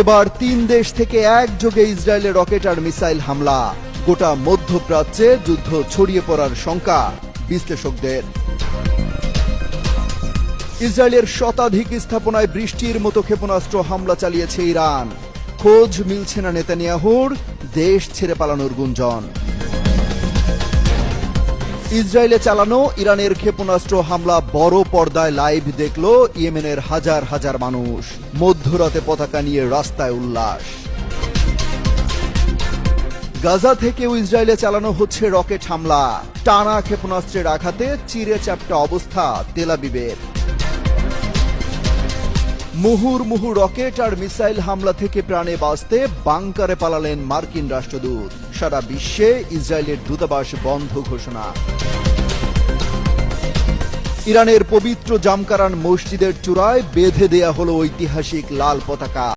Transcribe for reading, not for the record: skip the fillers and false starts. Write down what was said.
এবার 3 দেশ থেকে একযোগে ইসরায়েলে রকেট আর মিসাইল হামলা, গোটা মধ্যপ্রাচ্যে যুদ্ধ ছড়িয়ে পড়ার শঙ্কা বিশ্লেষকদের। ইসরায়েলের শতাধিক স্থাপনায় বৃষ্টির মতো ক্ষেপণাস্ত্র হামলা চালিয়েছে ইরান। খোঁজ মিলছে না নেতানিয়াহুর, দেশ ছেড়ে পালানোর গুঞ্জন। ইসরায়েলে চালানো ইরানের ক্ষেপণাস্ত্র হামলা বড় পর্দায় লাইভ দেখল ইয়েমেনের হাজার হাজার মানুষ। মধ্যরাতে পতাকা নিয়ে রাস্তায় উল্লাস। গাজা থেকেও ইসরায়েলে চালানো হচ্ছে রকেট হামলা। টানা ক্ষেপণাস্ত্রের আঘাতে চিরে চ্যাপ্টা অবস্থা তেল আবিবের। মুহুর্মুহু রকেট আর মিসাইল হামলা থেকে প্রাণে বাঁচতে বাংকারে পালালেন মার্কিন রাষ্ট্রদূত। সারা বিশ্বে ইসরায়েলের দূতাবাস বন্ধ ঘোষণা। ইরানের পবিত্র জামকারান মসজিদের চূড়ায় বেঁধে দেয়া হলো ঐতিহাসিক লাল পতাকা।